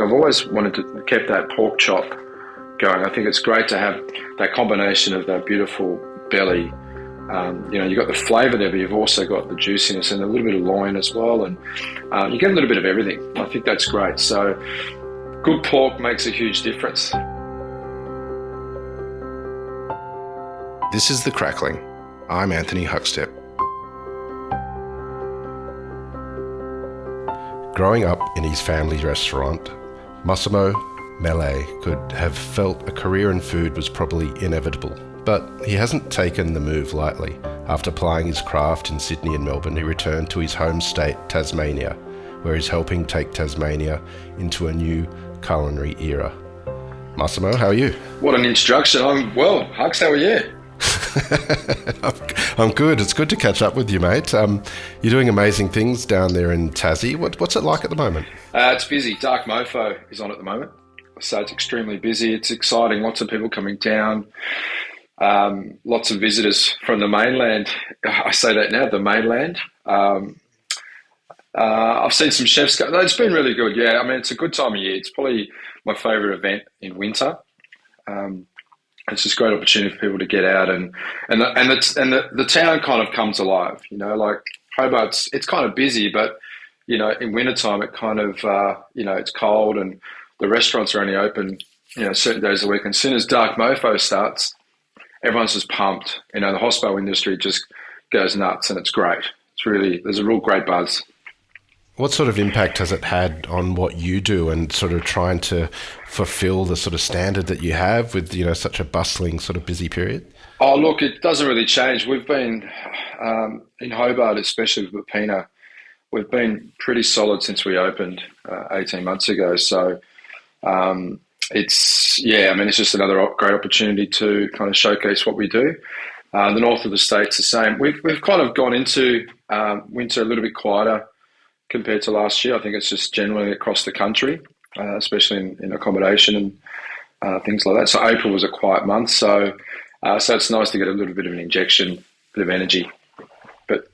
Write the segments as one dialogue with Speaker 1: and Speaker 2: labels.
Speaker 1: I've always wanted to keep that pork chop going. I think it's great to have that combination of that beautiful belly. You've got the flavour there, but you've also got the juiciness and a little bit of loin as well. And you get a little bit of everything. I think that's great. So good pork makes a huge difference.
Speaker 2: This is The Crackling. I'm Anthony Huckstep. Growing up in his family's restaurant, Massimo Mele could have felt a career in food was probably inevitable, but he hasn't taken the move lightly. After plying his craft in Sydney and Melbourne, he returned to his home state, Tasmania, where he's helping take Tasmania into a new culinary era. Massimo, how are you?
Speaker 1: What an introduction. I'm well. Hux, how are you?
Speaker 2: I'm good. It's good to catch up with you, mate. You're doing amazing things down there in Tassie. What's it like at the moment?
Speaker 1: It's busy. Dark Mofo is on at the moment. So it's extremely busy. It's exciting. Lots of people coming down. Lots of visitors from the mainland. I say that now, the mainland. I've seen some chefs go. It's been really good, yeah. I mean, it's a good time of year. It's probably my favourite event in winter. It's just a great opportunity for people to get out and the town kind of comes alive. Like Hobart's, it's kind of busy, but in wintertime it kind of it's cold and the restaurants are only open certain days a week. And as soon as Dark Mofo starts, everyone's just pumped. The hospital industry just goes nuts, and it's great. There's a real great buzz.
Speaker 2: What sort of impact has it had on what you do and sort of trying to fulfill the sort of standard that you have with, such a bustling sort of busy period?
Speaker 1: Oh, look, it doesn't really change. We've been, in Hobart, especially with Peppina, we've been pretty solid since we opened 18 months ago. So it's just another great opportunity to kind of showcase what we do. The north of the state's the same. We've kind of gone into winter a little bit quieter compared to last year. I think it's just generally across the country, especially in accommodation and things like that. So April was a quiet month, so it's nice to get a little bit of an injection, bit of energy. But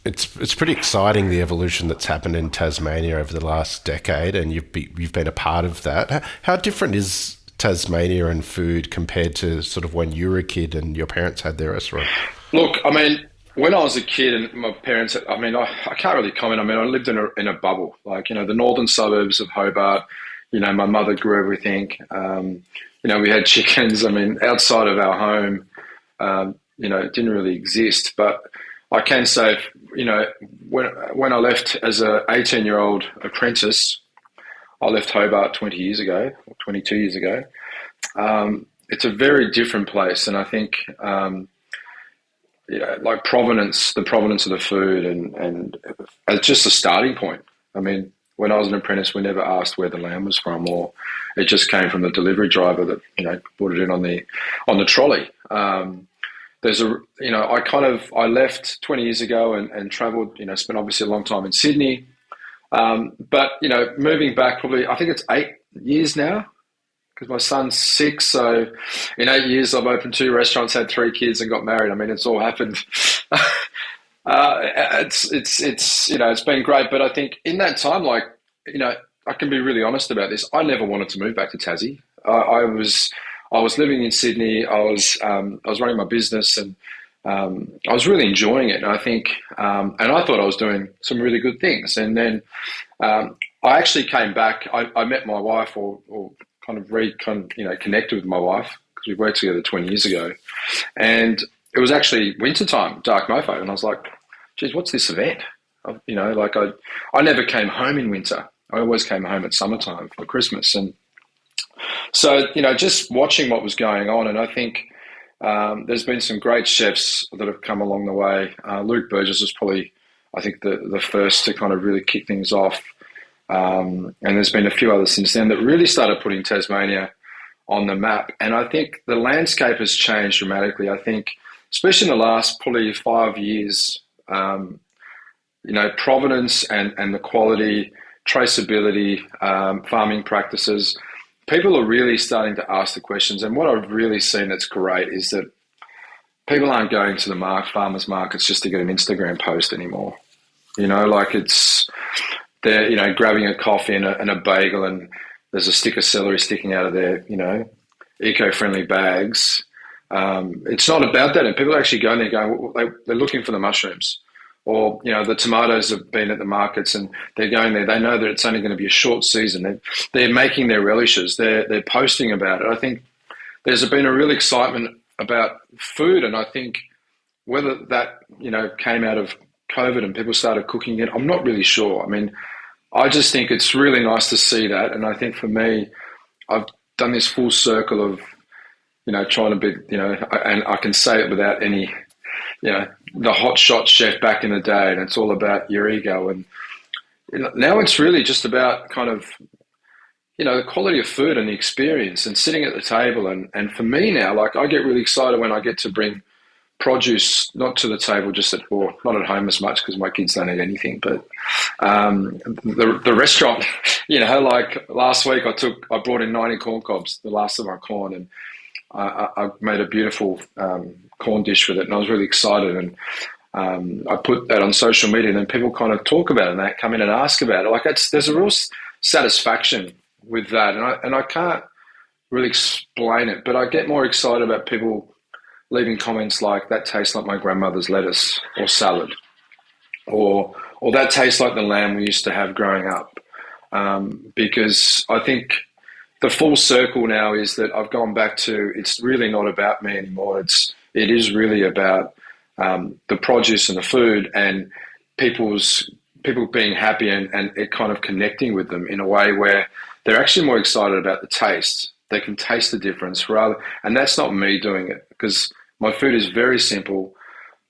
Speaker 2: it's pretty exciting, the evolution that's happened in Tasmania over the last decade, and you've been a part of that. How different is Tasmania and food compared to sort of when you were a kid and your parents had their restaurant?
Speaker 1: Look, I mean, when I was a kid and my parents, I can't really comment. I lived in a bubble, like, the northern suburbs of Hobart. My mother grew everything. We had chickens. Outside of our home, it didn't really exist. But I can say, when I left as a 18-year-old apprentice, I left Hobart 20 years ago, or 22 years ago. It's a very different place. And I think, like the provenance of the food and it's just a starting point. When I was an apprentice, we never asked where the lamb was from, or it just came from the delivery driver that, brought it in on the trolley. I left 20 years ago and travelled, spent obviously a long time in Sydney. But moving back probably, I think it's 8 years now, because my son's 6. So in 8 years, I've opened 2 restaurants, had 3 kids, and got married. It's all happened. It's been great. But I think in that time, I can be really honest about this. I never wanted to move back to Tassie. I was living in Sydney. I was running my business, and I was really enjoying it. And I think, and I thought I was doing some really good things. And then I actually came back. I met my wife, or connected with my wife, because we worked together 20 years ago. And it was actually wintertime, Dark Mofo. And I was like, geez, what's this event? I never came home in winter. I always came home at summertime for Christmas. And so, just watching what was going on. And I think there's been some great chefs that have come along the way. Luke Burgess was probably, I think, the first to kind of really kick things off. And there's been a few others since then that really started putting Tasmania on the map. And I think the landscape has changed dramatically. I think, especially in the last probably 5 years, provenance and the quality, traceability, farming practices, people are really starting to ask the questions. And what I've really seen that's great is that people aren't going to the farmers markets just to get an Instagram post anymore. they're, grabbing a coffee and a bagel, and there's a stick of celery sticking out of their, eco-friendly bags. It's not about that. And people actually go in there going, they're looking for the mushrooms. Or, the tomatoes have been at the markets and they're going there. They know that it's only going to be a short season. They're making their relishes. They're posting about it. I think there's been a real excitement about food. And I think whether that, came out of COVID and people started cooking it, I'm not really sure. I mean, I just think it's really nice to see that. And I think for me, I've done this full circle of, trying to be, and I can say it without any, the hot shot chef back in the day, and it's all about your ego. And now it's really just about kind of, the quality of food and the experience and sitting at the table. And for me now, like, I get really excited when I get to bring produce, not to the table, just not at home as much because my kids don't eat anything, but the restaurant, like last week I brought in 90 corn cobs, the last of my corn, and I made a beautiful corn dish with it, and I was really excited. And I put that on social media, and then people kind of talk about it, and they come in and ask about it. Like, there's a real satisfaction with that, and I can't really explain it, but I get more excited about people leaving comments like, that tastes like my grandmother's lettuce or salad, or that tastes like the lamb we used to have growing up, because I think the full circle now is that I've gone back to, it's really not about me anymore. It is really about the produce and the food, and people being happy and it kind of connecting with them in a way where they're actually more excited about the taste. They can taste the difference and that's not me doing it, because my food is very simple.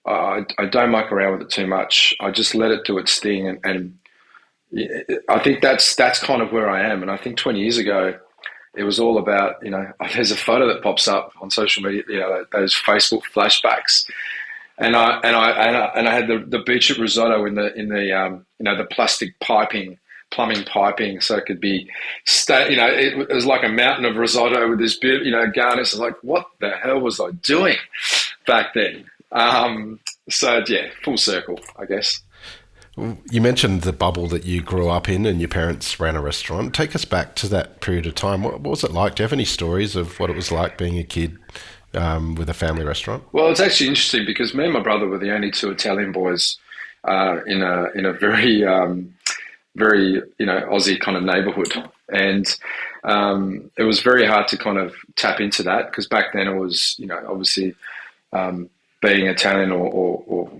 Speaker 1: I don't muck around with it too much. I just let it do its thing, and I think that's kind of where I am. And I think 20 years ago, it was all about, there's a photo that pops up on social media, those Facebook flashbacks, and I had the beetroot risotto in the plastic plumbing piping, so it could be, it was like a mountain of risotto with this bit, garnish. I was like, what the hell was I doing back then? So yeah, full circle, I guess.
Speaker 2: You mentioned the bubble that you grew up in and your parents ran a restaurant. Take us back to that period of time. What was it like? Do you have any stories of what it was like being a kid with a family restaurant?
Speaker 1: Well, it's actually interesting because me and my brother were the only two Italian boys in a very, very, Aussie kind of neighbourhood. And it was very hard to kind of tap into that, because back then it was, obviously being Italian or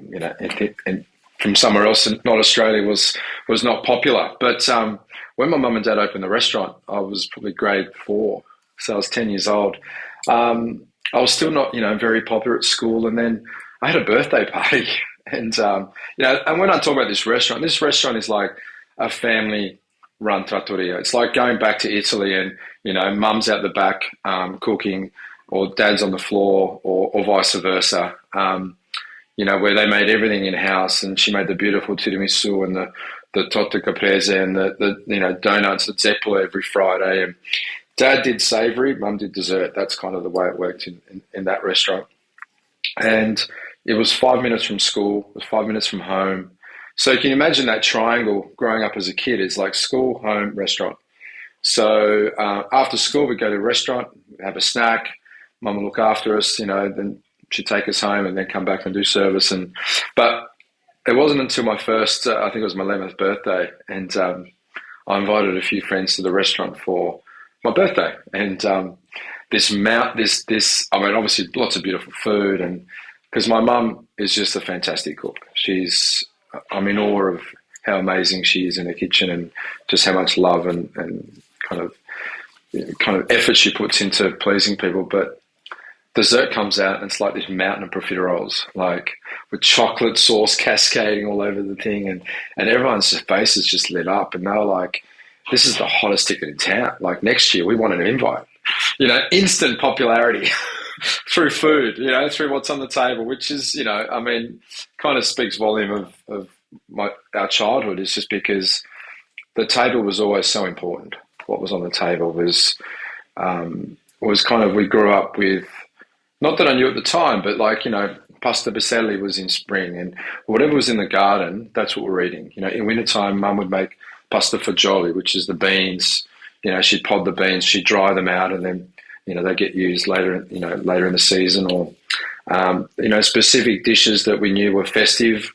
Speaker 1: and from somewhere else and not Australia was not popular. But when my mum and dad opened the restaurant, I was probably grade 4, so I was 10 years old. I was still not, very popular at school, and then I had a birthday party, and and when I talk about this restaurant is like a family-run trattoria. It's like going back to Italy, and mum's out the back cooking, or dad's on the floor, or vice versa. Where they made everything in-house, and she made the beautiful tiramisu and the torta caprese and the donuts at Zeppole every Friday. And dad did savoury, mum did dessert. That's kind of the way it worked in that restaurant. And it was 5 minutes from school, it was 5 minutes from home. So can you imagine that triangle growing up as a kid? Is like school, home, restaurant. So after school, we'd go to a restaurant, have a snack, mum would look after us, then she'd take us home and then come back and do service. But it wasn't until my first, I think it was my 11th birthday, and I invited a few friends to the restaurant for my birthday. And obviously lots of beautiful food, and because my mum is just a fantastic cook. I'm in awe of how amazing she is in the kitchen, and just how much love and kind of effort she puts into pleasing people. But dessert comes out, and it's like this mountain of profiteroles, like with chocolate sauce cascading all over the thing, and everyone's faces just lit up, and they were like, this is the hottest ticket in town. Like, next year we want an invite. Instant popularity through food, through what's on the table, which is, kind of speaks volume of our childhood. Is just because the table was always so important. What was on the table was kind of, we grew up with, not that I knew at the time, but like, pasta baselli was in spring, and whatever was in the garden, that's what we're eating. In wintertime, mum would make pasta fagioli, which is the beans. She'd pod the beans, she'd dry them out, and then they get used later in the season, or specific dishes that we knew were festive,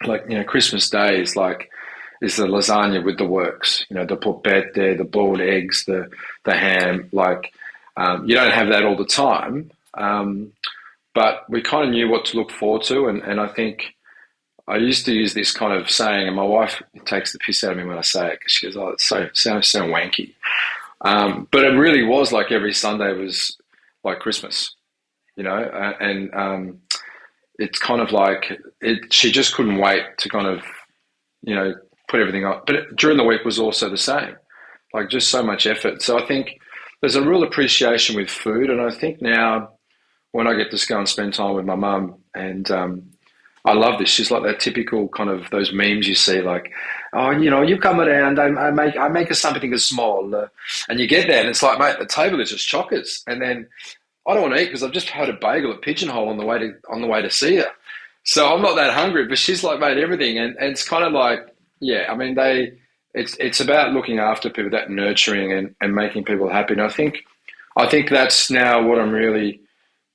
Speaker 1: like Christmas Day is the lasagna with the works. The polpette, the boiled eggs, the ham. You don't have that all the time, but we kind of knew what to look forward to, and I think I used to use this kind of saying, and my wife takes the piss out of me when I say it because she goes, "Oh, it sounds so wanky," but it really was like every Sunday was like Christmas, and it's kind of like it. She just couldn't wait to kind of put everything on. But during the week was also the same, like just so much effort. So I think there's a real appreciation with food, and I think now when I get to go and spend time with my mum, and I love this. She's like that typical kind of those memes you see, like, "Oh, you come around, I make us something small," and you get there, and it's like, mate, the table is just chockers, and then I don't want to eat because I've just had a bagel at Pigeonhole on the way to see her, so I'm not that hungry. But she's like made everything, and it's kind of like, yeah, I mean, it's about looking after people, that nurturing and making people happy, and I think that's now what I'm really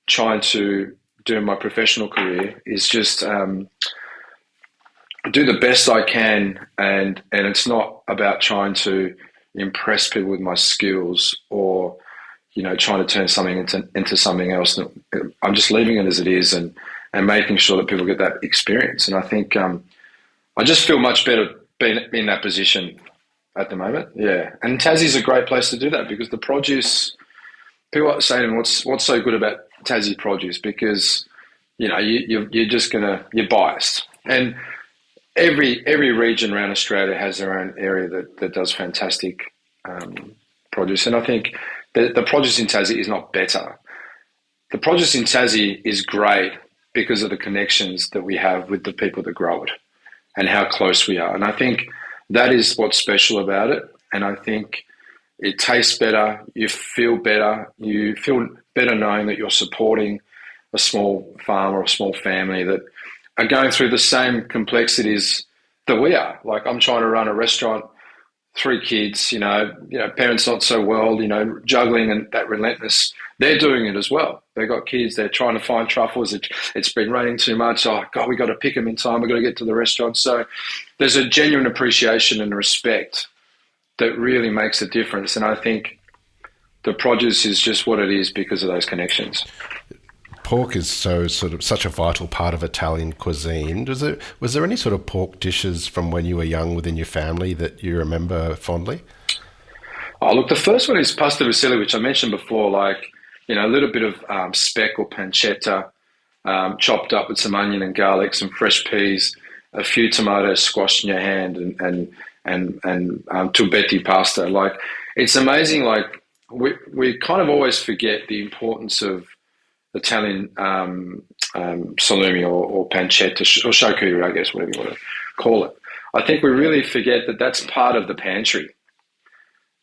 Speaker 1: trying to do in my professional career is just do the best I can, and it's not about trying to impress people with my skills or trying to turn something into something else. I'm just leaving it as it is and making sure that people get that experience. And I think I just feel much better being in that position at the moment. Yeah, and Tassie's a great place to do that because the produce. People say to me, "What's so good about Tassie produce?" Because you're biased, and every region around Australia has their own area that does fantastic produce, and I think the produce in Tassie is not better. The produce in Tassie is great because of the connections that we have with the people that grow it and how close we are, and I think that is what's special about it, and I think it tastes better, you feel better knowing that you're supporting a small farm or a small family that are going through the same complexities that we are. Like I'm trying to run a restaurant, 3 kids, parents not so well, juggling and that relentless. They're doing it as well. They've got kids, they're trying to find truffles. It's been raining too much. Oh, God, we got to pick them in time. We've got to get to the restaurant. So there's a genuine appreciation and respect that really makes a difference. And I think the produce is just what it is because of those connections.
Speaker 2: Pork is such a vital part of Italian cuisine. Was there any sort of pork dishes from when you were young within your family that you remember fondly?
Speaker 1: Oh, look, the first one is pasta fusilli, which I mentioned before, like, a little bit of speck or pancetta chopped up with some onion and garlic, some fresh peas, a few tomatoes squashed in your hand, and tubetti pasta. Like, it's amazing. Like, we kind of always forget the importance of Italian salumi or pancetta or charcuterie, I guess, whatever you want to call it. I think we really forget that that's part of the pantry.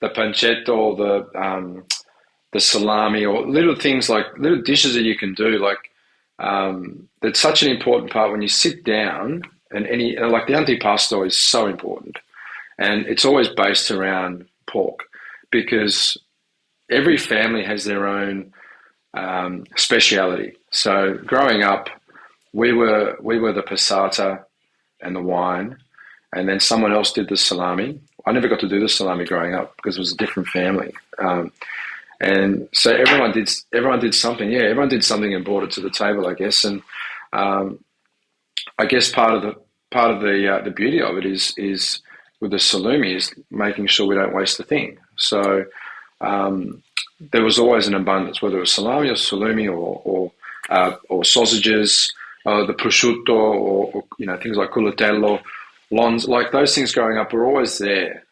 Speaker 1: The pancetta or the salami or little things like little dishes that you can do. Like, that's such an important part when you sit down, and like the antipasto is so important. And it's always based around pork because every family has their own speciality. So growing up, we were the passata and the wine, and then someone else did the salami. I never got to do the salami growing up because it was a different family. And so everyone did something. Yeah, everyone did something and brought it to the table, I guess. And I guess part of the beauty of it is with the salumi is making sure we don't waste a thing. So there was always an abundance, whether it was salami or salumi or sausages, the prosciutto or things like culatello, lons, like those things growing up were always there.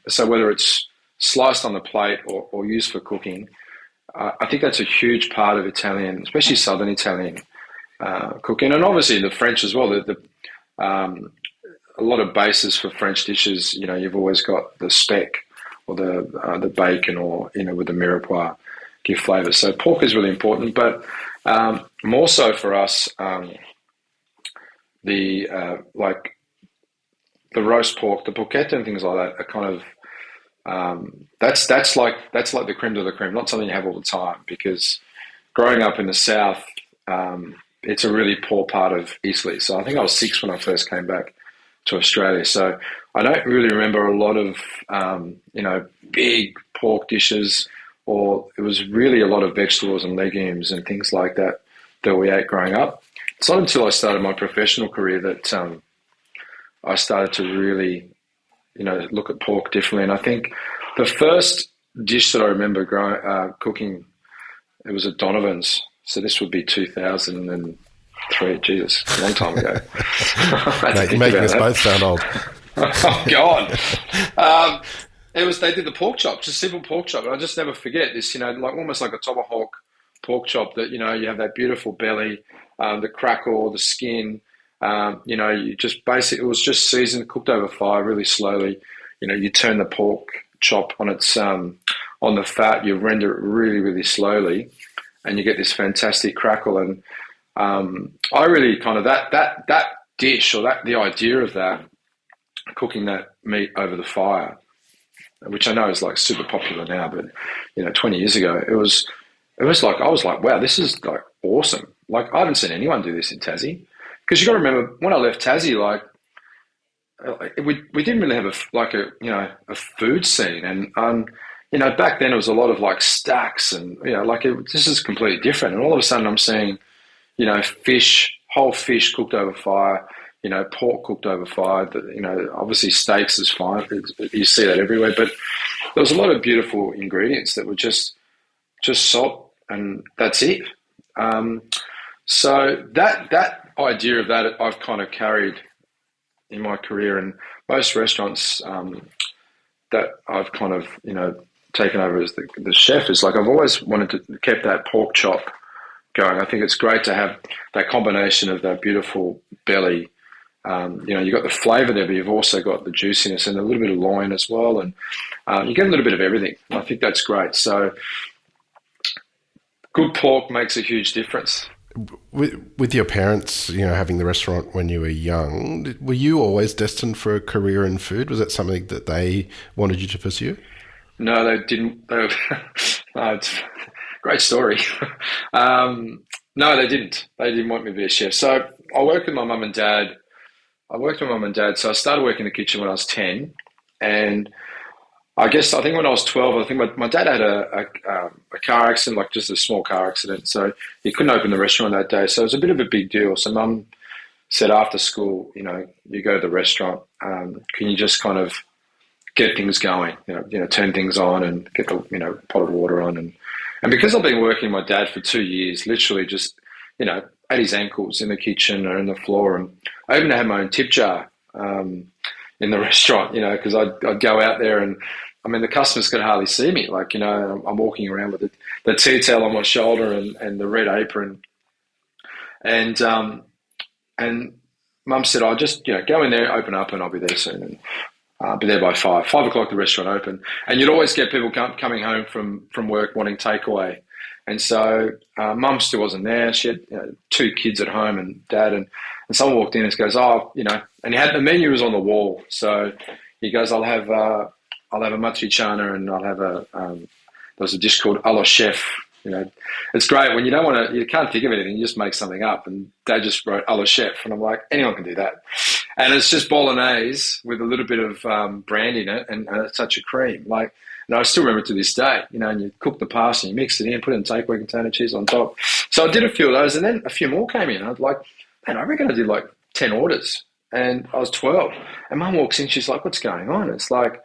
Speaker 1: So whether it's sliced on the plate or used for cooking, I think that's a huge part of Italian, especially Southern Italian cooking, and obviously the French as well. A lot of bases for French dishes, you've always got the speck or the bacon or with the mirepoix give flavour. So pork is really important, but more so for us, like the roast pork, the porchetta and things like that are kind of that's like the creme de la creme, not something you have all the time because growing up in the south, it's a really poor part of Italy. So I think I was 6 when I first came back to Australia. So I don't really remember a lot of big pork dishes, or it was really a lot of vegetables and legumes and things like that we ate growing up. It's not until I started my professional career that I started to really look at pork differently. And I think the first dish that I remember cooking, it was at Donovan's. So this would be 2003. Jesus, a long time ago.
Speaker 2: Mate, you're making us both sound old.
Speaker 1: Oh God. They did the pork chop, just simple pork chop. And I just never forget this, like almost like a tomahawk pork chop that, you have that beautiful belly, the crackle, the skin, you just it was just seasoned, cooked over fire really slowly. You turn the pork chop on its, on the fat, you render it really, really slowly and you get this fantastic crackle. And, I really kind of that dish or the idea of that, cooking that meat over the fire, which I know is like super popular now, but 20 years ago, it was like, I was like, wow, this is like awesome. Like I haven't seen anyone do this in Tassie. Because you got to remember, when I left Tassie, like we didn't really have a food scene, and back then it was a lot of like stacks, and this is completely different. And all of a sudden, I'm seeing whole fish cooked over fire, pork cooked over fire. Obviously steaks is fine. You see that everywhere, but there was a lot of beautiful ingredients that were just salt, and that's it. So that idea of that I've kind of carried in my career, and most restaurants that I've kind of taken over as the chef is like I've always wanted to keep that pork chop going. I think it's great to have that combination of that beautiful belly. You've got the flavour there, but you've also got the juiciness and a little bit of loin as well, and you get a little bit of everything. I think that's great. So good pork makes a huge difference.
Speaker 2: With your parents, having the restaurant when you were young, were you always destined for a career in food? Was that something that they wanted you to pursue?
Speaker 1: No, they didn't. It's a great story. No, they didn't. They didn't want me to be a chef. So I worked with my mum and dad. So I started working in the kitchen when I was 10, and I think when I was 12, I think my dad had a car accident, like just a small car accident. So he couldn't open the restaurant that day. So it was a bit of a big deal. So Mum said after school, you go to the restaurant, can you just kind of get things going, turn things on and get the, pot of water on. And because I've been working with my dad for 2 years, literally just, at his ankles in the kitchen or in the floor. And I even had my own tip jar in the restaurant, because I'd go out there and, the customers could hardly see me. Like, I'm walking around with the tea towel on my shoulder and the red apron. And Mum said, I'll just, go in there, open up, and I'll be there soon. And I'll be there by 5 o'clock, the restaurant open. And you'd always get people coming home from work wanting takeaway. And so Mum still wasn't there. She had 2 kids at home and Dad. And someone walked in and goes, and he had the menu was on the wall. So he goes, I'll have a matriciana and I'll have there's a dish called a la chef. It's great when you can't think of anything, you just make something up. And Dad just wrote a la chef. And I'm like, anyone can do that. And it's just bolognese with a little bit of brandy in it and a touch of cream. Like, and I still remember to this day, and you cook the pasta and you mix it in, put it in takeaway container, cheese on top. So I did a few of those, and then a few more came in. I was like, man, I reckon I did like 10 orders. And I was 12. And Mum walks in, she's like, what's going on? It's like,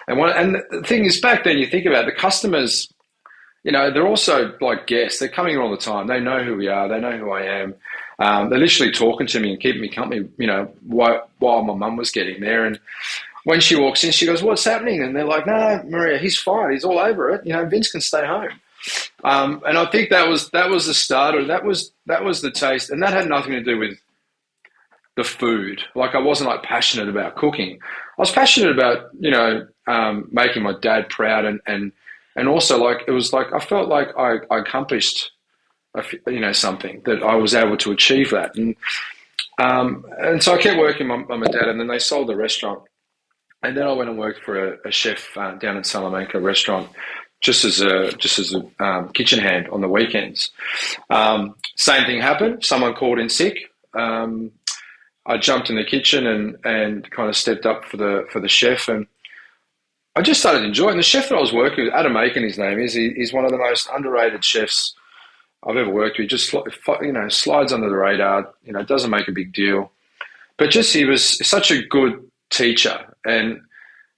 Speaker 1: and the thing is, back then you think about it, the customers, they're also like guests. They're coming in all the time. They know who we are. They know who I am. They're literally talking to me and keeping me company, while my mum was getting there. And when she walks in, she goes, what's happening? And they're like, no, Maria, he's fine. He's all over it. Vince can stay home. And I think that was the start, or that was the taste. And that had nothing to do with the food. Like, I wasn't like passionate about cooking. I was passionate about, making my dad proud and also like, it was like, I felt like I accomplished, something that I was able to achieve that. And And so I kept working with my dad, and then they sold the restaurant. And then I went and worked for a chef down in Salamanca restaurant, just as a kitchen hand on the weekends. Same thing happened. Someone called in sick. I jumped in the kitchen and kind of stepped up for the chef, and I just started enjoying the chef that I was working with. Adam Aiken, his name is. He's one of the most underrated chefs I've ever worked with. Just slides under the radar. Doesn't make a big deal, but just he was such a good teacher and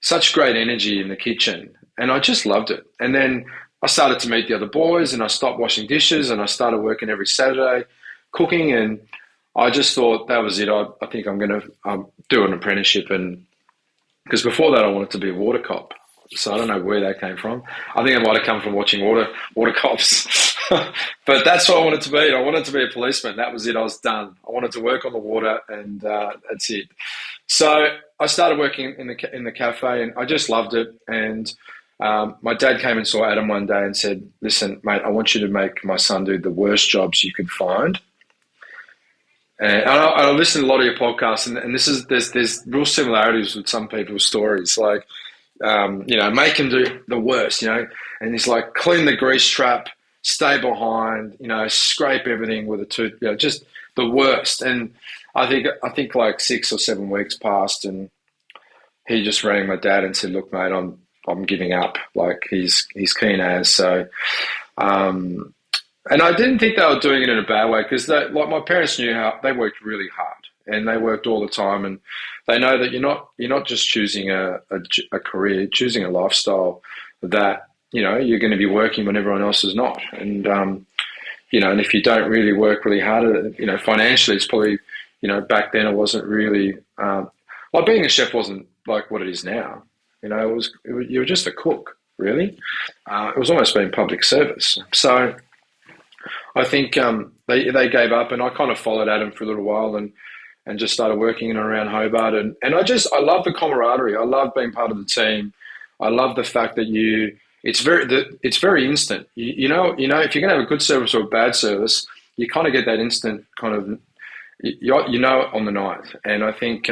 Speaker 1: such great energy in the kitchen, and I just loved it. And then I started to meet the other boys, and I stopped washing dishes, and I started working every Saturday cooking, and I just thought that was it. I think I'm going to do an apprenticeship, and because before that I wanted to be a water cop. So I don't know where that came from. I think it might have come from watching water cops. But that's what I wanted to be. I wanted to be a policeman. That was it. I was done. I wanted to work on the water, and that's it. So I started working in the cafe, and I just loved it. And my dad came and saw Adam one day and said, "Listen, mate, I want you to make my son do the worst jobs you could find." And I listen to a lot of your podcasts, and there's real similarities with some people's stories. Like, make him do the worst, and he's like, clean the grease trap, stay behind, scrape everything with a tooth, just the worst. And I think like 6 or 7 weeks passed, and he just rang my dad and said, "Look, mate, I'm giving up." Like he's keen as so. And I didn't think they were doing it in a bad way, because like my parents knew how they worked really hard, and they worked all the time, and they know that you're not just choosing a career, you're choosing a lifestyle that you're going to be working when everyone else is not. And and if you don't really work really hard at it, financially, it's probably back then it wasn't really like being a chef wasn't like what it is now. You were just a cook, really. It was almost being public service. So I think they gave up, and I kind of followed Adam for a little while, and just started working in and around Hobart, and I love the camaraderie. I love being part of the team. I love the fact that it's very instant. If you're going to have a good service or a bad service, you kind of get that instant kind of on the night. And I think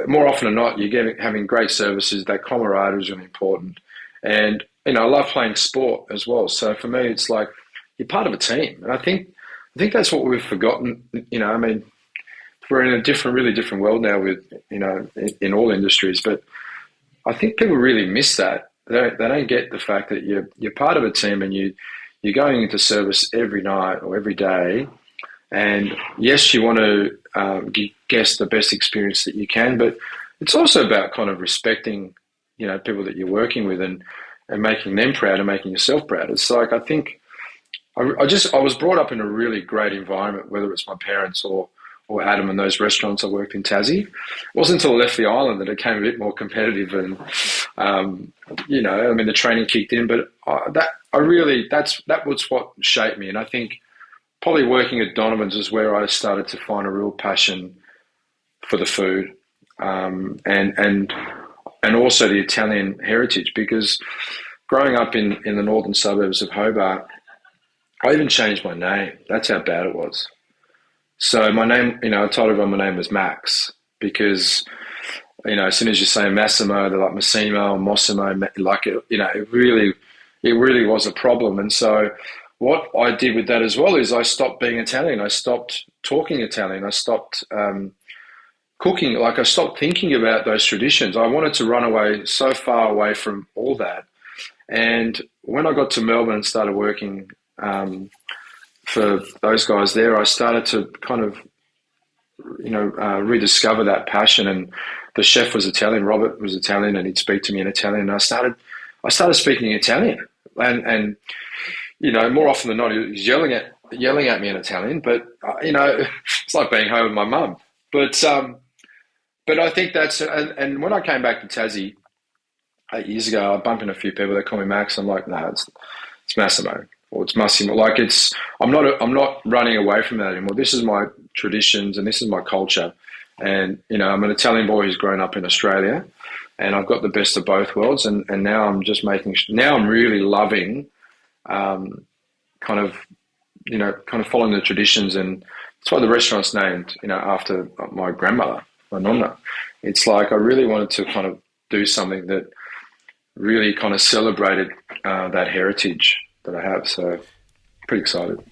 Speaker 1: more often than not, having great services. That camaraderie is really important, and I love playing sport as well. So for me, it's like you're part of a team, and I think that's what we've forgotten. I mean, we're in a really different world now with in all industries, but I think people really miss that. They don't get the fact that you're part of a team, and you're going into service every night or every day. And yes, you want to give guests the best experience that you can, but it's also about kind of respecting people that you're working with, and making them proud and making yourself proud. It's like, I think I was brought up in a really great environment, whether it's my parents or Adam and those restaurants I worked in Tassie. It wasn't until I left the island that it became a bit more competitive, and the training kicked in. But that was what shaped me, and I think probably working at Donovan's is where I started to find a real passion for the food, and also the Italian heritage, because growing up in the northern suburbs of Hobart, I even changed my name. That's how bad it was. So my name, I told everyone my name was Max, because, as soon as you say Massimo, they're like Massimo, like it really was a problem. And so what I did with that as well is I stopped being Italian. I stopped talking Italian. I stopped cooking. Like I stopped thinking about those traditions. I wanted to run away so far away from all that. And when I got to Melbourne and started working for those guys there, I started to kind of, rediscover that passion. And the chef was Italian, Robert was Italian, and he'd speak to me in Italian. And I started speaking Italian, and more often than not, he was yelling at me in Italian. But it's like being home with my mum. But I think that's, and when I came back to Tassie 8 years ago, I bumped into a few people. They call me Max. I'm like, no, it's Massimo, or it's Massimo. Like I'm not running away from that anymore. This is my traditions, and this is my culture. And I'm an Italian boy who's grown up in Australia, and I've got the best of both worlds. And now I'm just now I'm really loving, kind of following the traditions and That's why the restaurant's named, after my grandmother, my nonna. It's like I really wanted to kind of do something that really kind of celebrated that heritage that I have. So pretty excited.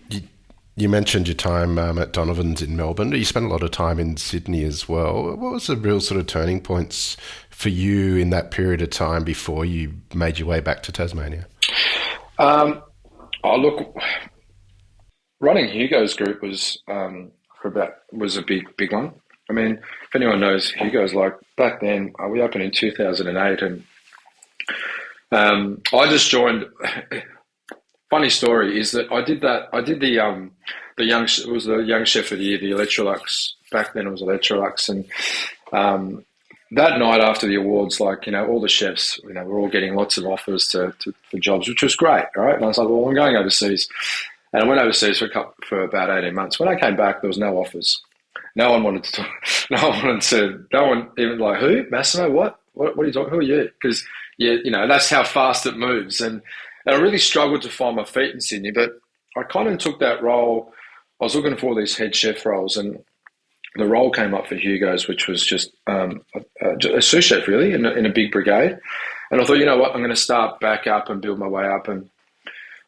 Speaker 2: You mentioned your time at Donovan's in Melbourne. You spent a lot of time in Sydney as well. What was the real sort of turning points for you in that period of time before you made your way back to Tasmania?
Speaker 1: Look, running Hugo's group was was a big one. I mean, if anyone knows Hugo's, like back then, we opened in 2008, and I just joined. Funny story is that I did it was the young chef of the year, the Electrolux. Back then it was Electrolux, and that night after the awards, all the chefs, were all getting lots of offers for jobs, which was great, right? And I was like, well, I'm going overseas, and I went overseas for about 18 months. When I came back, there was no offers. No one wanted to talk. No one even like, who? Massimo? What are you talking? Who are you? Because that's how fast it moves, and I really struggled to find my feet in Sydney, but I kind of took that role. I was looking for all these head chef roles, and the role came up for Hugo's, which was just a sous chef, really, in a big brigade. And I thought, you know what, I'm going to start back up and build my way up. And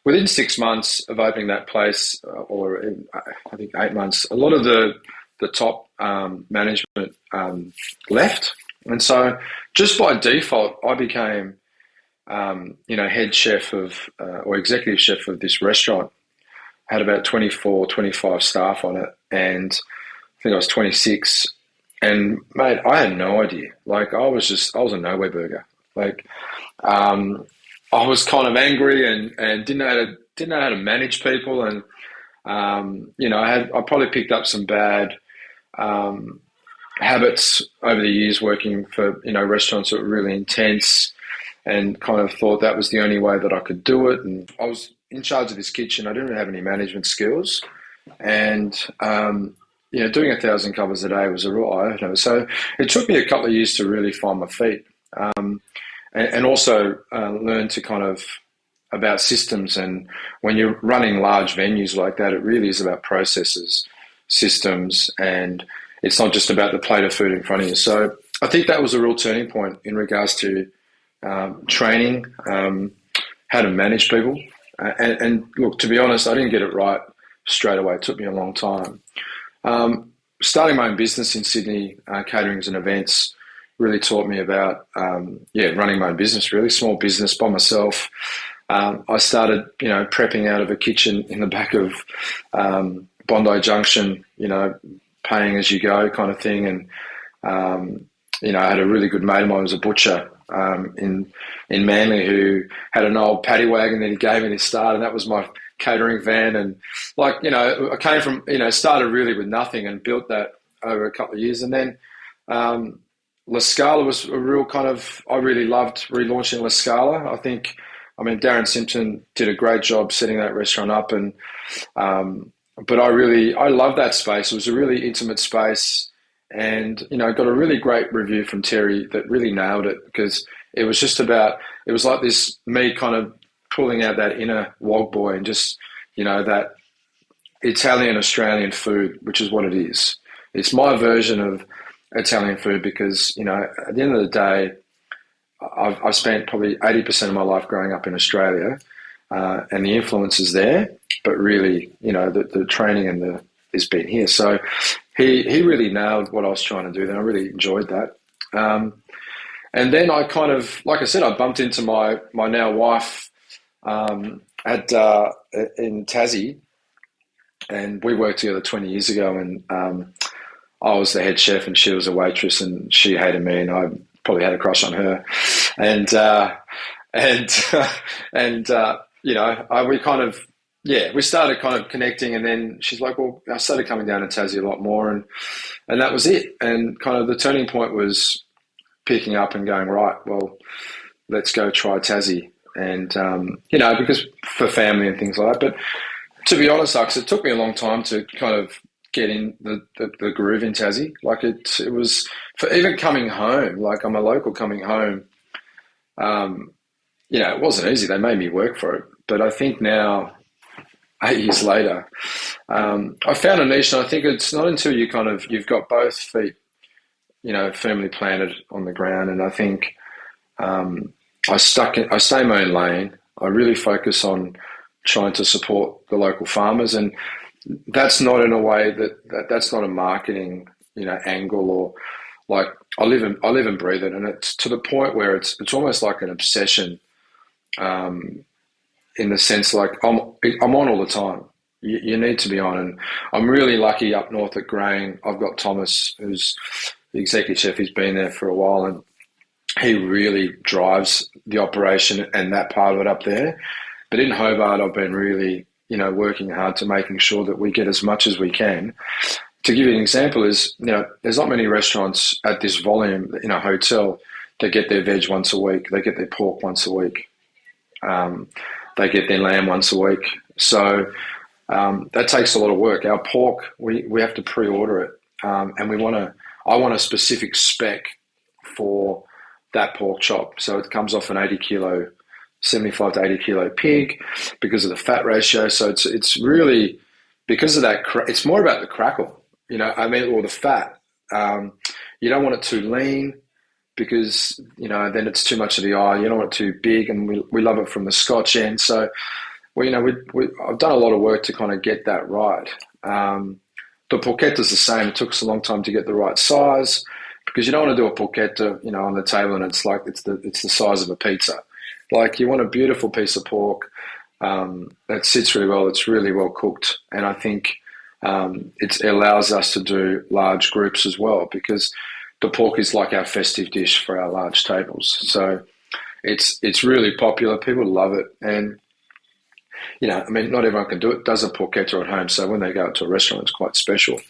Speaker 1: within 6 months of opening that place, I think 8 months, a lot of the top management left. And so just by default, I became head chef or executive chef of this restaurant. Had about 24, 25 staff on it, and I think I was 26. And mate, I had no idea. Like I was a nowhere burger. Like I was kind of angry and didn't know how to manage people, and I probably picked up some bad habits over the years working for restaurants that were really intense, and kind of thought that was the only way that I could do it. And I was in charge of this kitchen. I didn't have any management skills, and doing 1,000 covers a day was a real eye-opener. So it took me a couple of years to really find my feet, and also learn to kind of about systems. And when you're running large venues like that, it really is about processes, systems, and it's not just about the plate of food in front of you. So I think that was a real turning point in regards to training, how to manage people. And look, to be honest, I didn't get it right straight away. It took me a long time. Starting my own business in Sydney, caterings and events, really taught me about, running my own business, really small business by myself. I started, prepping out of a kitchen in the back of Bondi Junction, paying as you go kind of thing. And, I had a really good mate of mine who was a butcher in Manly, who had an old paddy wagon that he gave me to start, and that was my catering van. And I came from, started really with nothing and built that over a couple of years. And then La Scala was a real kind of, I really loved relaunching La Scala. Darren Simpson did a great job setting that restaurant up, and but I love that space. It was a really intimate space, and got a really great review from Terry that really nailed it, because it was just about, it was like this, me kind of pulling out that inner wog boy and just that Italian Australian food, which is what it is. It's my version of Italian food, because at the end of the day, I've spent probably 80% of my life growing up in Australia, and the influence is there, but really, the training and has been here. So he really nailed what I was trying to do, and I really enjoyed that. And then I kind of, like I said, I bumped into my now wife in Tassie, and we worked together 20 years ago, and I was the head chef and she was a waitress, and she hated me and I probably had a crush on her. And we started kind of connecting, and then she's like, well, I started coming down to Tassie a lot more, and that was it. And kind of the turning point was picking up and going, right, well, let's go try Tassie. And, because for family and things like that. But to be honest, Huck, it took me a long time to kind of get in the groove in Tassie. Like it was, for even coming home, like I'm a local coming home, it wasn't easy. They made me work for it. But I think now, 8 years later, I found a niche, and I think it's not until you've got both feet, firmly planted on the ground. And I think I stay in my own lane. I really focus on trying to support the local farmers, and that's not in a way that's not a marketing, angle, or like I live and breathe it, and it's to the point where it's almost like an obsession, in the sense like I'm on all the time. You need to be on, and I'm really lucky up north at Grain. I've got Thomas, who's the executive chef. He's been there for a while, and he really drives the operation and that part of it up there. But in Hobart, I've been really, working hard to making sure that we get as much as we can. To give you an example is, there's not many restaurants at this volume in a hotel that get their veg once a week. They get their pork once a week. They get their lamb once a week. So that takes a lot of work. Our pork, we have to pre-order it. And I want a specific spec for that pork chop. So it comes off an 80 kilo, 75 to 80 kilo pig because of the fat ratio. So it's really, because of that, it's more about the crackle, or the fat. You don't want it too lean because, then it's too much of the eye. You don't want it too big, and we love it from the Scotch end. So, I've done a lot of work to kind of get that right. The porchetta's the same. It took us a long time to get the right size, because you don't want to do a porchetta, on the table and it's like it's the size of a pizza. Like, you want a beautiful piece of pork that sits really well. It's really well cooked, and I think it allows us to do large groups as well, because the pork is like our festive dish for our large tables. So it's really popular. People love it, and not everyone does a porchetta at home. So when they go out to a restaurant, it's quite special.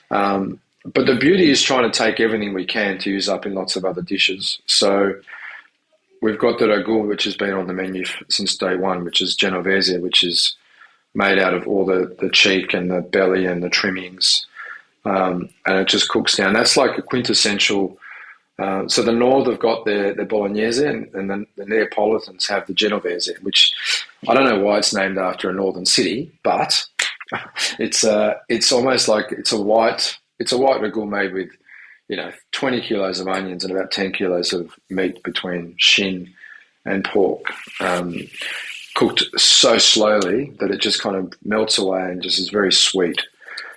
Speaker 1: But the beauty is trying to take everything we can to use up in lots of other dishes. So we've got the ragu, which has been on the menu since day one, which is Genovese, which is made out of all the cheek and the belly and the trimmings. And it just cooks down. That's like a quintessential. So the North have got their Bolognese, and then the Neapolitans have the Genovese, which I don't know why it's named after a northern city, but it's almost like it's a white ragu made with 20 kilos of onions and about 10 kilos of meat between shin and pork, cooked so slowly that it just kind of melts away and just is very sweet.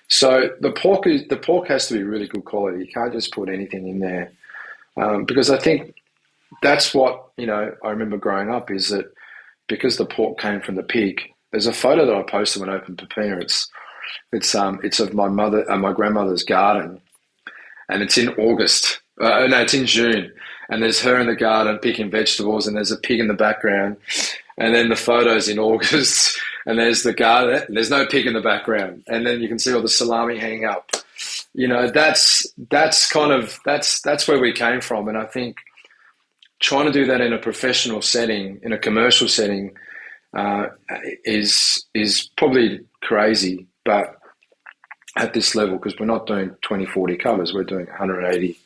Speaker 1: So the pork has to be really good quality. You can't just put anything in there, because I think that's what I remember growing up, is that because the pork came from the pig. There's a photo that I posted when I opened Peppina. It's of my mother and my grandmother's garden, and it's in August. No, it's in June, and there's her in the garden picking vegetables, and there's a pig in the background, and then the photo's in August, and there's the garden, and there's no pig in the background, and then you can see all the salami hanging up. That's where we came from, and I think trying to do that in a professional setting, in a commercial setting, is probably crazy, but at this level, because we're not doing 20, 40 covers, we're doing 180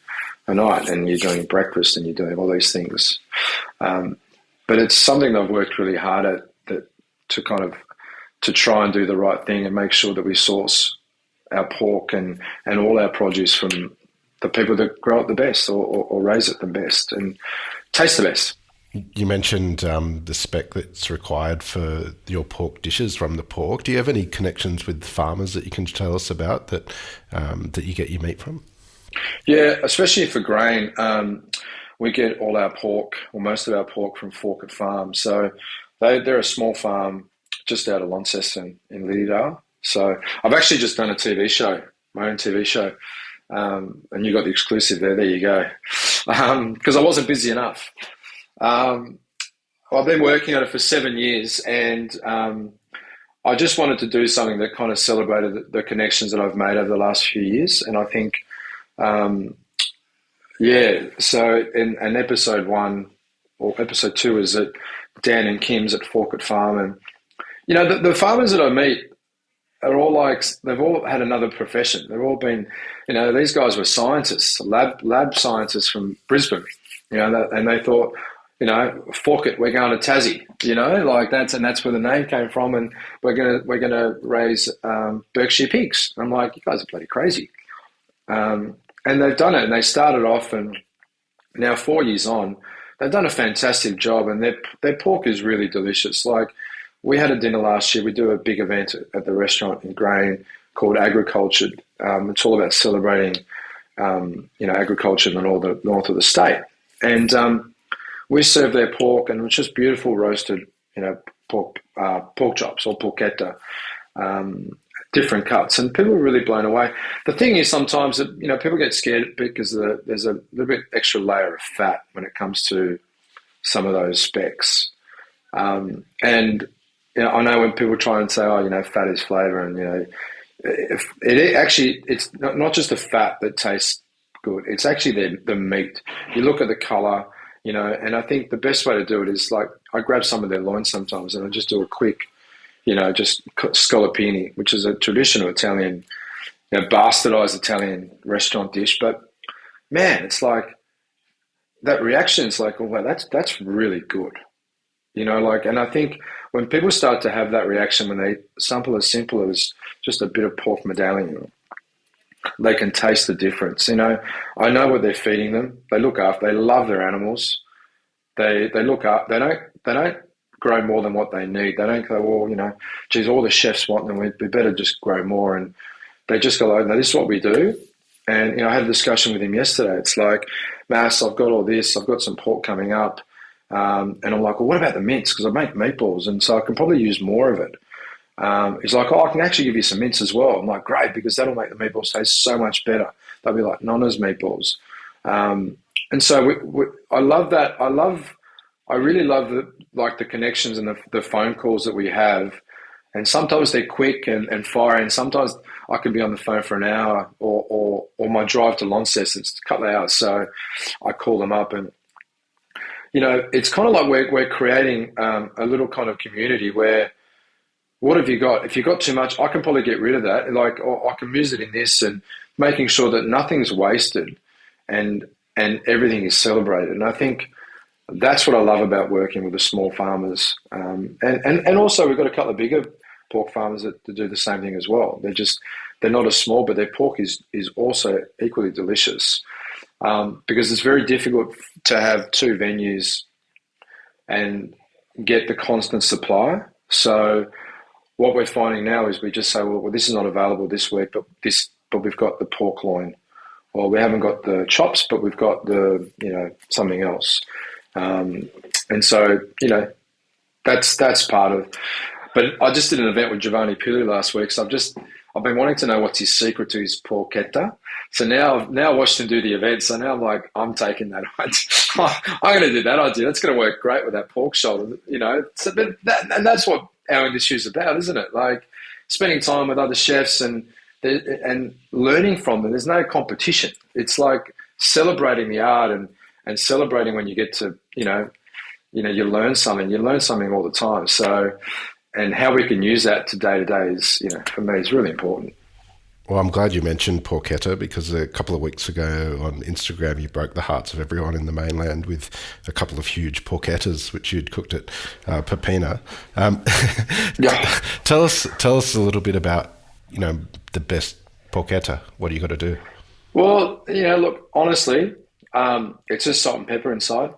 Speaker 1: a night, and you're doing breakfast and you're doing all these things. But it's something that I've worked really hard at, to try and do the right thing and make sure that we source our pork and all our produce from the people that grow it the best, or raise it the best and taste the best.
Speaker 2: You mentioned the spec that's required for your pork dishes from the pork. Do you have any connections with farmers that you can tell us about that you get your meat from?
Speaker 1: Yeah, especially for Grain. We get all our pork, or most of our pork, from Forkett Farm. So they're a small farm just out of Launceston in Lilydale. So I've actually just done a TV show, my own TV show. And you got the exclusive there. There you go. Because I wasn't busy enough. I've been working on it for 7 years, and I just wanted to do something that kind of celebrated the connections that I've made over the last few years. And I think, so in episode 1 or episode 2 is at Dan and Kim's at Forkett Farm. And, the farmers that I meet are all like, they've all had another profession. They've all been, these guys were scientists, lab scientists from Brisbane, and they thought, fork it, we're going to Tassie, like that's where the name came from, and we're gonna raise Berkshire pigs. I'm like, you guys are bloody crazy. And they've done it, and they started off, and now 4 years on, they've done a fantastic job, and their pork is really delicious. Like, we had a dinner last year. We do a big event at the restaurant in Grain called Agricultured. It's all about celebrating, agriculture in the north of the state, and we served their pork, and it was just beautiful roasted, pork chops or porchetta, different cuts, and people were really blown away. The thing is, sometimes that people get scared because there's a little bit extra layer of fat when it comes to some of those specs, and I know when people try and say, oh, fat is flavour, and if it's not just the fat that tastes good, it's actually the meat. You look at the colour. And I think the best way to do it is, like, I grab some of their loin sometimes and I just do a quick, just scallopini, which is a traditional Italian, bastardized Italian restaurant dish. But man, it's like that reaction is like, oh, wow, that's really good. And I think when people start to have that reaction, when they sample as simple as just a bit of pork medallion, they can taste the difference. I know what they're feeding them. They look after. They love their animals. They look up. They don't grow more than what they need. They don't go, well, geez, all the chefs want them. We better just grow more. And they just go, no, this is what we do. And I had a discussion with him yesterday. It's like, Mass, I've got all this. I've got some pork coming up, and I'm like, well, what about the mince? Because I make meatballs, and so I can probably use more of it. He's like, I can actually give you some mince as well. I'm like, great, because that'll make the meatballs taste so much better. They'll be like Nonna's meatballs. And so I love that. I really love the connections and the phone calls that we have. And sometimes they're quick and fire, and sometimes I can be on the phone for an hour, or my drive to Launceston, it's a couple of hours. So I call them up, and it's kind of like we're creating a little kind of community where, what have you got? If you've got too much, I can probably get rid of that. Or I can use it in this, and making sure that nothing's wasted and everything is celebrated. And I think that's what I love about working with the small farmers. And also we've got a couple of bigger pork farmers that do the same thing as well. They're not as small, but their pork is also equally delicious. Because it's very difficult to have two venues and get the constant supply. So what we're finding now is we just say, well, this is not available this week, but we've got the pork loin, or we haven't got the chops, but we've got the something else, and so that's part of. But I just did an event with Giovanni Pili last week, so I've been wanting to know what's his secret to his porchetta. So now I watched him do the event. So now I'm like, I'm taking that. I'm going to do that idea. That's going to work great with that pork shoulder, So, and that's what our industry is about, isn't it? Like, spending time with other chefs and learning from them. There's no competition. It's like celebrating the art and celebrating when you get to, you learn something. You learn something all the time. So, and how we can use that to day is, for me, is really important.
Speaker 2: Well, I'm glad you mentioned porchetta, because a couple of weeks ago on Instagram you broke the hearts of everyone in the mainland with a couple of huge porchettas which you'd cooked at Peppina.
Speaker 1: Yeah.
Speaker 2: Tell us a little bit about the best porchetta. What do you got to do?
Speaker 1: Well, look, honestly, it's just salt and pepper inside.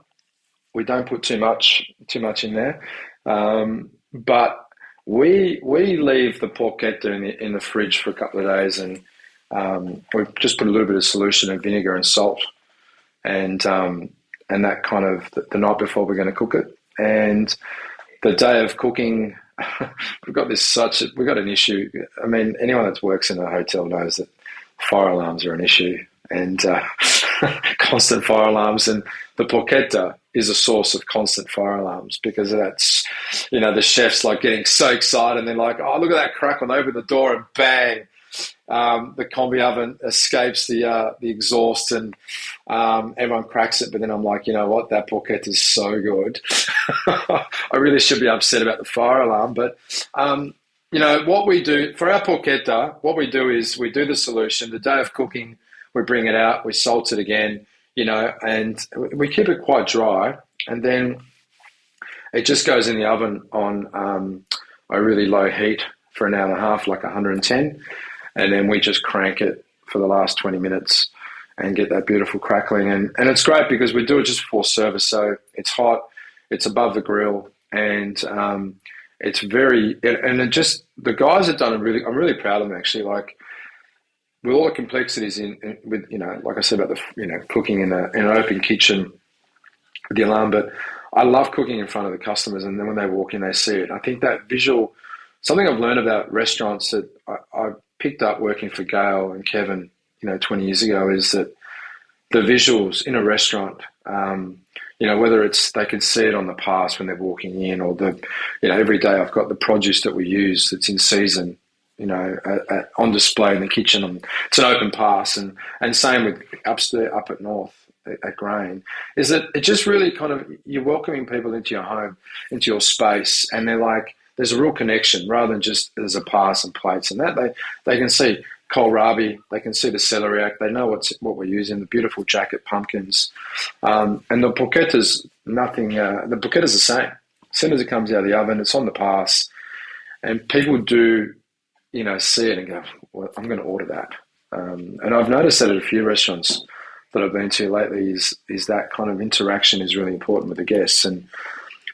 Speaker 1: We don't put too much in there, but we leave the porchetta in the fridge for a couple of days, and we just put a little bit of solution of vinegar and salt, and that kind of the night before we're going to cook it. And the day of cooking, we've got an issue. I mean, anyone that works in a hotel knows that fire alarms are an issue, and constant fire alarms, and the porchetta is a source of constant fire alarms, because that's, the chefs like getting so excited, and they're like, oh, look at that crackle, and they open the door and bang, the combi oven escapes the exhaust, and everyone cracks it. But then I'm like, you know what, that porchetta is so good. I really should be upset about the fire alarm. But what we do for our porchetta, what we do is we do the solution the day of cooking. We bring it out, we salt it again. and we keep it quite dry, and then it just goes in the oven on a really low heat for an hour and a half, like 110, and then we just crank it for the last 20 minutes and get that beautiful crackling. And it's great because we do it just before service, so it's hot, it's above the grill, and it's very, and it just, the guys have done I'm really proud of them actually, like with all the complexities with, like I said about cooking in an open kitchen, the alarm, but I love cooking in front of the customers, and then when they walk in, they see it. I think that visual, something I've learned about restaurants that I picked up working for Gail and Kevin, 20 years ago, is that the visuals in a restaurant, whether it's they can see it on the pass when they're walking in, or every day I've got the produce that we use that's in season, on display in the kitchen. And it's an open pass, and same with upstairs, up at North at Grain, is that it just really kind of, you're welcoming people into your home, into your space, and they're like, there's a real connection rather than just there's a pass and plates and that. They can see kohlrabi, they can see the celeriac, they know what we're using, the beautiful jacket pumpkins, and the porchetta's nothing. The porchetta's the same. As soon as it comes out of the oven, it's on the pass, and people do, see it and go, well, I'm going to order that. And I've noticed that at a few restaurants that I've been to lately is that kind of interaction is really important with the guests. And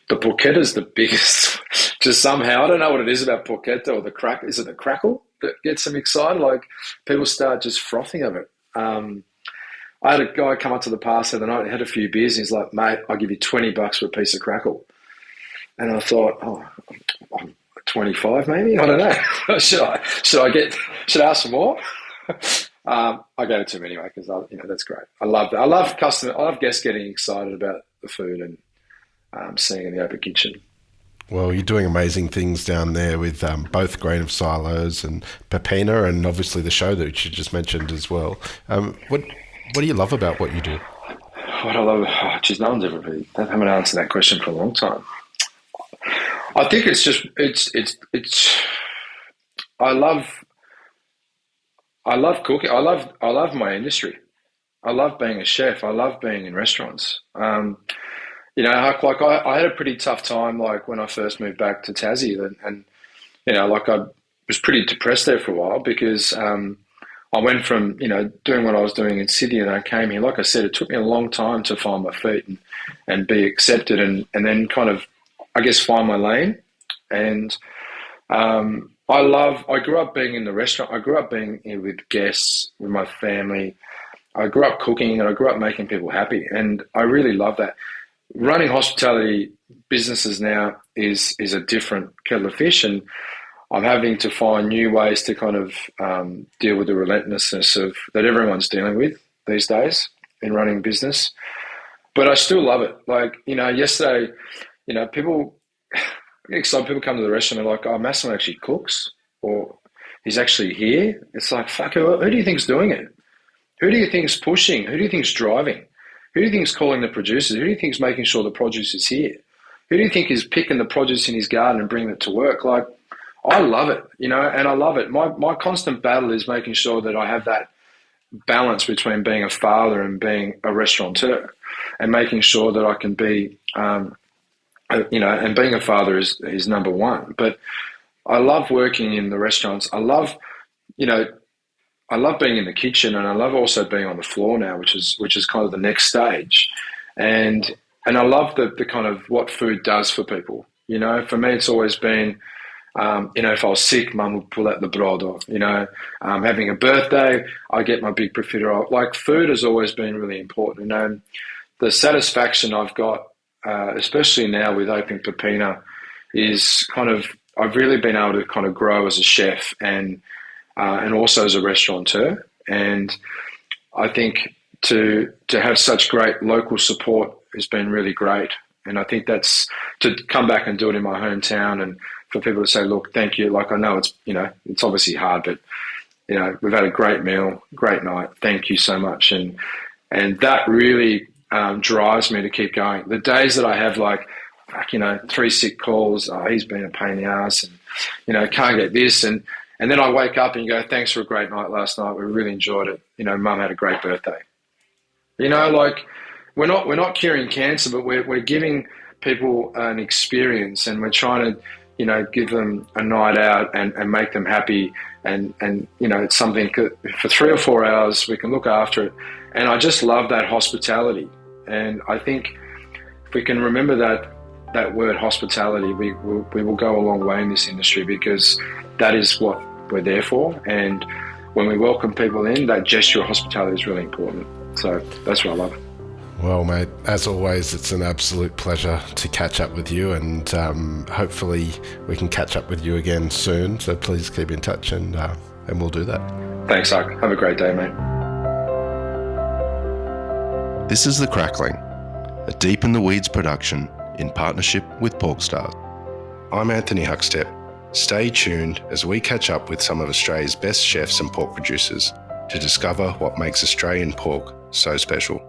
Speaker 1: the porchetta's the biggest. Just somehow, I don't know what it is about porchetta or the crack. Is it the crackle that gets them excited? Like people start just frothing of it. I had a guy come up to the pass the other night, had a few beers, and he's like, "Mate, I'll give you $20 for a piece of crackle." And I thought, I'm 25 maybe. I don't know. should I ask for more? I gave it to him anyway because that's great. I love that. I love guests getting excited about the food and seeing in the open kitchen.
Speaker 2: Well, you're doing amazing things down there with both Grain of Silos and Peppina, and obviously the show that you just mentioned as well. What do you love about what you do?
Speaker 1: What I love, no one's ever really, I haven't answered that question for a long time. I think it's just I love cooking. I love my industry. I love being a chef. I love being in restaurants. Huck, like I had a pretty tough time, like when I first moved back to Tassie, and like I was pretty depressed there for a while because I went from doing what I was doing in Sydney, and I came here. Like I said, it took me a long time to find my feet and be accepted, and then kind of, I guess, find my lane. And I grew up being in the restaurant. I grew up being with guests, with my family. I grew up cooking, and I grew up making people happy, and I really love that. Running hospitality businesses now is a different kettle of fish, and I'm having to find new ways to kind of deal with the relentlessness that everyone's dealing with these days in running business. But I still love it. Like, yesterday, people get excited. People come to the restaurant and they're like, "Oh, Massimo actually cooks," or "He's actually here." It's like, fuck, who do you think's doing it? Who do you think's pushing? Who do you think's driving? Who do you think's calling the producers? Who do you think's making sure the produce is here? Who do you think is picking the produce in his garden and bringing it to work? Like, I love it, and I love it. My constant battle is making sure that I have that balance between being a father and being a restaurateur, and making sure that I can be, and being a father is number one. But I love working in the restaurants. I love being in the kitchen, and I love also being on the floor now, which is kind of the next stage. And I love the kind of what food does for people. For me, it's always been, if I was sick, Mum would pull out the brodo. Having a birthday, I get my big profiterole. Like, food has always been really important. The satisfaction I've got, especially now with opening Peppina, is kind of, I've really been able to kind of grow as a chef and also as a restaurateur. And I think to have such great local support has been really great. And I think that's, to come back and do it in my hometown, and for people to say, "Look, thank you." Like, I know it's, it's obviously hard, but, we've had a great meal, great night. Thank you so much. And that really drives me to keep going. The days that I have, like, 3 sick calls, he's been a pain in the ass, and, can't get this. And then I wake up and you go, "Thanks for a great night last night. We really enjoyed it. Mum had a great birthday." You know, like we're not curing cancer, but we're giving people an experience, and we're trying to, give them a night out and make them happy, and it's something for 3 or 4 hours we can look after it, and I just love that hospitality, and I think if we can remember that word hospitality, we will go a long way in this industry, because that is what we're there for, and when we welcome people in, that gesture of hospitality is really important. So that's what I love.
Speaker 2: Well, mate, as always, it's an absolute pleasure to catch up with you, and hopefully we can catch up with you again soon. So please keep in touch, and we'll do that.
Speaker 1: Thanks, Huck. Have a great day, mate.
Speaker 2: This is The Crackling, a Deep in the Weeds production in partnership with PorkStar. I'm Anthony Huckstep. Stay tuned as we catch up with some of Australia's best chefs and pork producers to discover what makes Australian pork so special.